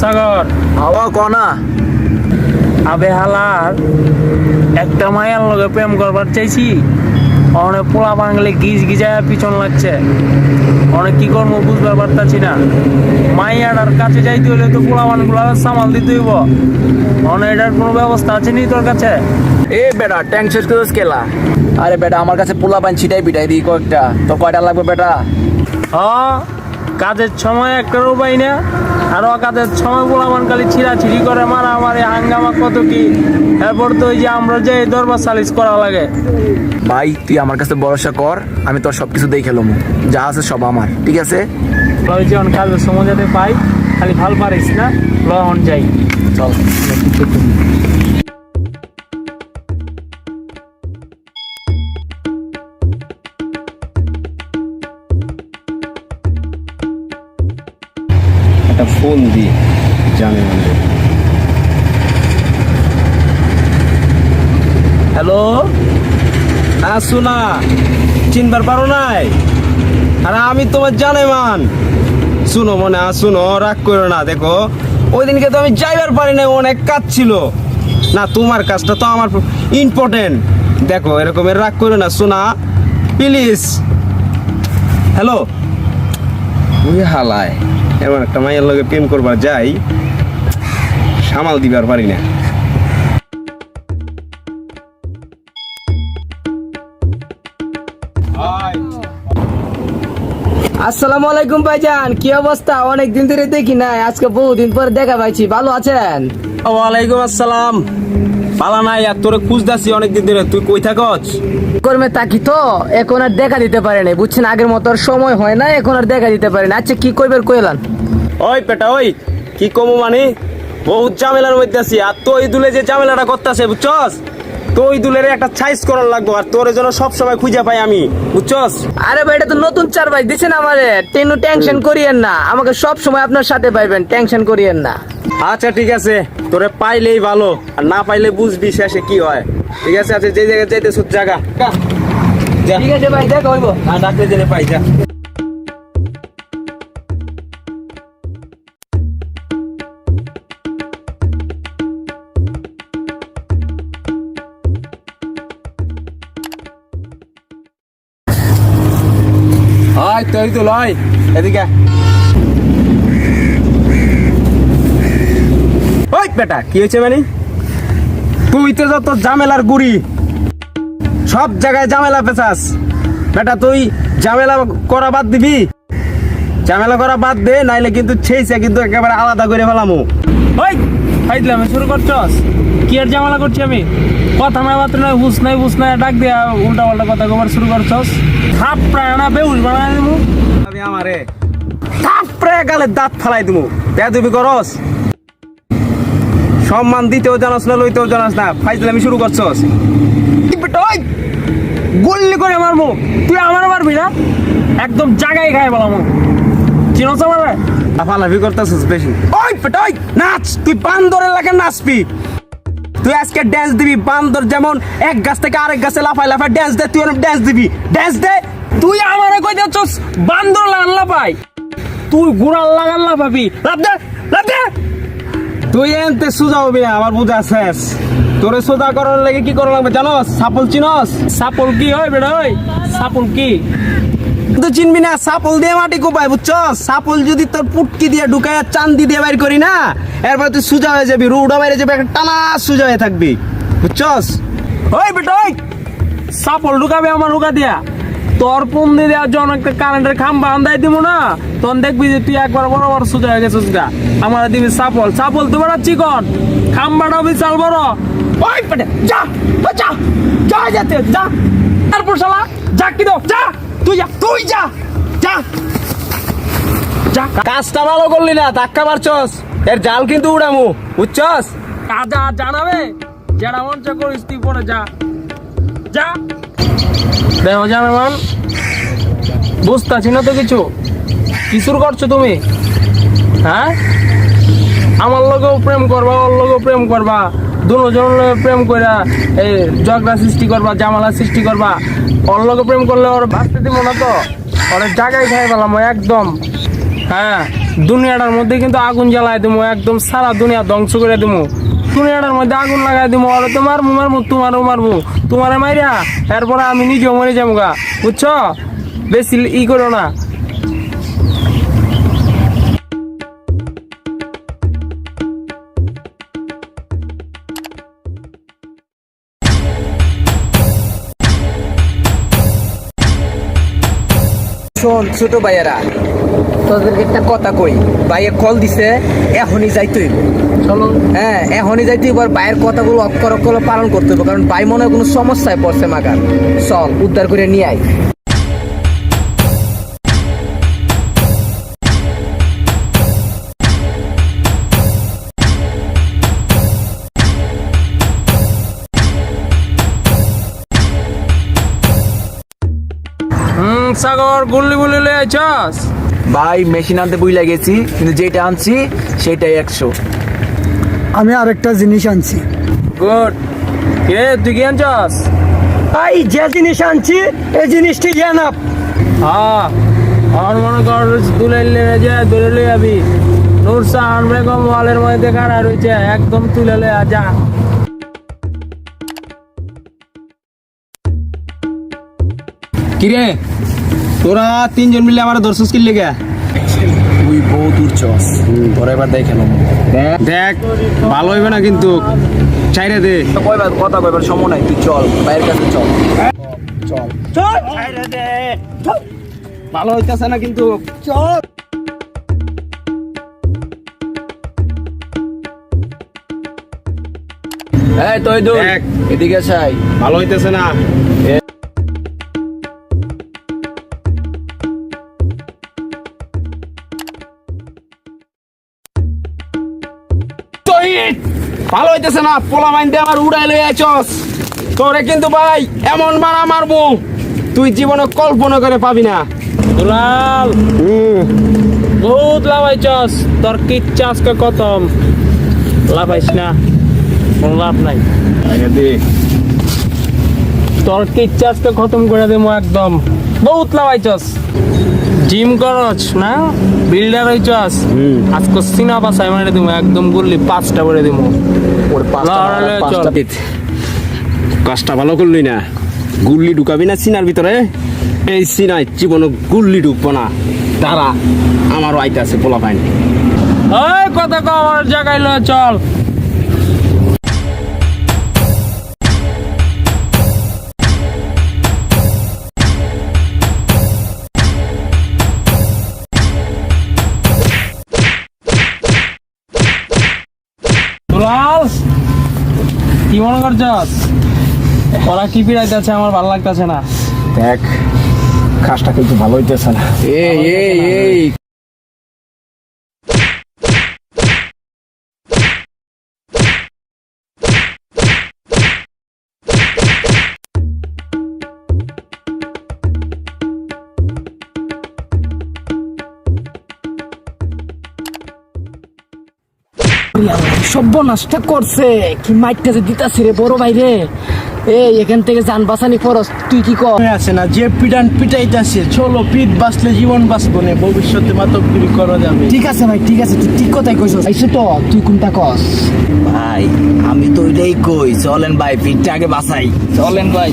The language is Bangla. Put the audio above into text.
সাগর হাওয়া কনা আবে হালার একটা মায়ের লগে প্রেম করবার চাইছি, অনেক পোলা বাঙালি গিজ গিজায় পিছন লাগছে, অনেক কি করবো বুঝবার পারতাছি না। মাইয়াটার কাছে যাইতে হইলে তো পোলা বানগুলা সামাল দিতে হইব, অনেক এটার কোনো ব্যবস্থা আছে নি তোর কাছে? এ বেটা টেনশন করছিস কেলা? আরে বেটা আমার কাছে পোলা পান ছিটাই পিটাই দিই কয়েকটা। তো কয়টা লাগবে বেটা? কাজের সময় একটা উপায় না, আরো কাজের সময় পোলামান খালি ছিঁড়াছিড়ি করে, মারামারি হাঙ্গামা কত কি। এরপর তো ওই যে আমরা যে দরবার সালিশ করা লাগে। ভাই তুই আমার কাছে ভরসা কর, আমি তোর সবকিছু দেখে খেলবো, যা আছে সব আমার, ঠিক আছে? ওই যে কাজের সময় যাতে পাই, খালি ভাল পারিস না, লহন যাই চল। একটা ফোন দি জানে মানে। হ্যালো, না শোনা চিনবার পারো নাই? আরে আমি তোমার জানে মান। শুনো মনে শুনো, রাগ করো না। দেখো ওই দিনকে তো আমি যাইবার পারি না, অনেক কাজ ছিল না। তোমার কাজটা তো আমার ইম্পর্টেন্ট। দেখো এরকমের রাগ করো না শোনা, প্লিজ। হ্যালো, ওই হালায় এমন একটা মায়ের লগে প্রেম করবার যাই, সামাল দিবার পারি না। আসসালামু আলাইকুম ভাইজান, কি অবস্থা? অনেকদিন ধরে দেখি নাই, আজকে বহুদিন পর দেখা পাইছি। ভালো আছেন? ওয়ালাইকুম আসসালাম। পালা নাই, আর তোরে খুঁজতাছি অনেকদিন ধরে। তুই কই থাকস? কর্মে তাকি তো এখন আর দেখা দিতে পারে নাই, বুঝছেন? আগের মতো আর সময় হয় না, এখন আর দেখা দিতে পারে না। আচ্ছা কি কইবেন কইলাম? ওই পেটা ওই কি কমু মানে, বহুত ঝামেলার মধ্যে আছি। আর তো এই দুলে যে ঝামেলাটা করতেছে বুঝছস, তো ওই দুলের একটা সাইজ করার লাগবো। আর তোর জন্য সব সময় খুঁজে পাই আমি, বুঝছস? আরে ভাই এটা তো নতুন চার ভাই দিছেন আমারে, তেন টেনশন করিয়েন না, আমাকে সব সময় আপনার সাথে পাইবেন, টেনশন করিয়েন না। আচ্ছা ঠিক আছে, তোরে পাইলেই ভালো, আর না পাইলে বুঝবি শেষে কি হয়। ঠিক আছে? আচ্ছা যে জায়গায় যাইতেছ জায়গা ঠিক আছে ভাই, দেখা হইব। আর ডাকলে জেনে পাই যা। হয় তুই তো লয় এদিকে। ওই বেটা কি হয়েছে মানে, তুই তো যত ঝামেলার গুড়ি, সব জায়গায় ঝামেলা পেছাস। বেটা তুই ঝামেলা করা বাদ দিবি, ঝামেলা করা বাদ দে, নাইলে কিন্তু ছেইছে কিন্তু একেবারে আলাদা করে ফেলামু। ওই ফাইদলামি শুরু করছস? কি আর ঝামেলা করছি আমি? কথা না বার্তা নয়, হুস নাই ডাক দিয়া উল্টা পাল্টা কথা কবার শুরু করছস। থাপ প্রায় না বেউস বানাই দেবো আমি আমারে তারপরে গালে দাঁত ফালাই দিমু। বেয়াদবি করস, সম্মান দিতেও জানাস না, লইতেও জানাস না, ফাইজলামি শুরু করছস। গুল্লি করে মারমু, তুই আমার মারবি না? একদম জায়গায় খাই বলামু, চিনস আমারে? লাফালাফি করতেছিস বেশি। ওই পেটা ওই নাচ, তুই বান্দরের লাগে নাচবি। তুই আজকে ড্যান্স দিবি, বান্দর যেমন এক গাছ থেকে আরেক গাছে লাফাই লাফাই ড্যান্স দে, তুই ড্যান্স দিবি। ড্যান্স দে। তুই আমারে কই দিচ্ছস বান্দর লাগান লাফাই? তুই গুড়াল লাগান লাফাবি, লাফ দে লাফ দে। তুই এনতে সোজা হবি না, আমার বুঝা শেষ। তোরে সোজা করার লাগে কি করা লাগবে জানোস? সাপল চিনস? সাপল কি হয় বেটা? ওই সাপল কি? তুই চিনবি না, সাপল দিয়ে মাটি কোপায়, বুঝছস? সাপল যদি তোর পুটকি দিয়ে ঢুকায় চান্দি দিয়ে বাইর করি না, এরপর তুই সোজা হয়ে যাবি, রুডা বাইরে যাবে, একটা টানা সোজা হয়ে থাকবি, বুঝছস? ওই বেটা ওই সাপল ঢুকাবে আমার হুকা দিয়া, তোর ফোন দিয়ে দেওয়ার জন্য একটা কারেন্টের খাম্বা আন্দাই দিব না, তখন দেখবি যে তুই একবার বড় সোজা হয়ে গেছিস গা। আমার দিবি চাপল তো বড় চিকন, খাম্বাটা বিশাল বড়। ওই পেটে যা যা যা যেতে যা, তারপর শালা যা কি দাও যা, তুই যা যা। কাজটা ভালো করলি না, ধাক্কা মারছস, এর জাল কিন্তু উড়ামু, বুঝছস? কাজা জানাবে যারা মন চা করিস তুই পরে যা দেখো জানামান, বুঝতেছি না তো কিছুর করছো তুমি, হ্যাঁ? আমার লগেও প্রেম করবা, ওর লগেও প্রেম করবা, দুজন প্রেম কইরা এই ঝগড়া সৃষ্টি করবা, জামালা সৃষ্টি করবা। ওর লগে প্রেম করলে ওর বাঁচতে দিব না তো, ওর জায়গায় খাই পেলাম একদম। হ্যাঁ, দুনিয়াটার মধ্যে কিন্তু আগুন জ্বালাই দিব একদম, সারা দুনিয়া ধ্বংস করে দিব। দুনিয়াটার মধ্যে আগুন লাগাই দিব, ওরা তো মারবো তোমারও মারবো, তোমারে মাইরা এরপরে আমি নিজেও মরে যাবো গা, বুঝছো? বেশি করো না। শোন ছোট ভাইয়েরা, তোদেরকে একটা কথা কই, ভাইয়ে কল দিছে, এখনই যাইতে হইব। চলো। হ্যাঁ, এখনই যাইতে হইব, আর ভাইয়ের কথাগুলো অক্ষর অক্ষর পালন করতে হইব, কারণ ভাই মনে হয় কোনো সমস্যায় পড়ছে মাগার। চল উদ্ধার করে নিয়ে আয়। সাগর গুল্লি বুল্লি লয়ে আইছস? ভাই মেশিন আনতে বুঝলা গেছি, কিন্তু যেটা আনছি সেটাই 100। আমি আরেকটা জিনিস আনছি। গুড। কে তুই কি আনছস? ভাই যে জিনিস আনছি এই জিনিসটি এনাফ। হ্যাঁ, আর মনে কর তুলে লয়ে যাবি। নুরসান বেগম ওয়ালের মধ্যে খাড়া রয়েছে, একদম তুলে লয়ে যা। কিরে তোরা তিনজন মিলে আমার দর্শক কিনলে গে? তুই বহুত উঠছস, তোরা এবার দেখে নেব। দেখ ভালো হইবে না কিন্তু, চাইরে দে। কয়বার কথা কয়বার সময় নাই, তুই চল ভাইয়ের কাছে চল। ভালো হইতেছে না কিন্তু। এই তুই দূর দেখ। এদিকে চাই। ভালো হইতেছে না। ভালো হইতেছে না, পোলা মাইন দিয়ে আমার উড়াই লই আইছস। তোরে কিন্তু ভাই এমন মারা মারবো তুই জীবনে কল্পনা করে পাবি না। দুলাল বহুত লাভাইছস, তোর কিচ্ছা আজকে খতম। লাভাইস না, কোনো লাভ নাই। তোর কিচ্ছা আজকে খতম করে দেবো একদম। বহুত লাভাইছস, জিম করছ না, বিল্ডার হইছস। আজকে সিনা বাসায় মারে দেবো একদম, গুল্লি 5টা করে দেবো। ওর পাঁচটা দিত। কাজটা ভালো করলি না, গুল্লি ঢুকাবি না সিনার ভিতরে। এই সিনায় জীবনে গুল্লি ঢুকবো না, তারা আমারও আইতে আছে পোলা পাইনি। ওই কথা কও, আমার জায়গায় লয়ে চল। দুলাল কি মনে করছস? ওরা কি পিড়াইতেছে, আমার ভালো লাগতেছে না। দেখ কাজটা কিন্তু ভালো হইতেছে না। এই এই এই সর্বনাশটা করছে, কি মাইরটা যে দিতাছি রে বড় ভাই রে। এই এখান থেকে যান বাঁচানি খরচ, তুই কি কর? আছে না যে পিটান পিটাইতাছে, চলো পিট বাঁচলে জীবন বাঁচবো না, ভবিষ্যতে মাতবগিরি করা যাবে। ঠিক আছে ভাই, ঠিক আছে, তুই ঠিক কথাই কইছস। আইছো তো, তুই কোনটা কস? ভাই আমি তো ওইটাই কই, চলেন ভাই পিঠটা আগে বাসাই, চলেন ভাই।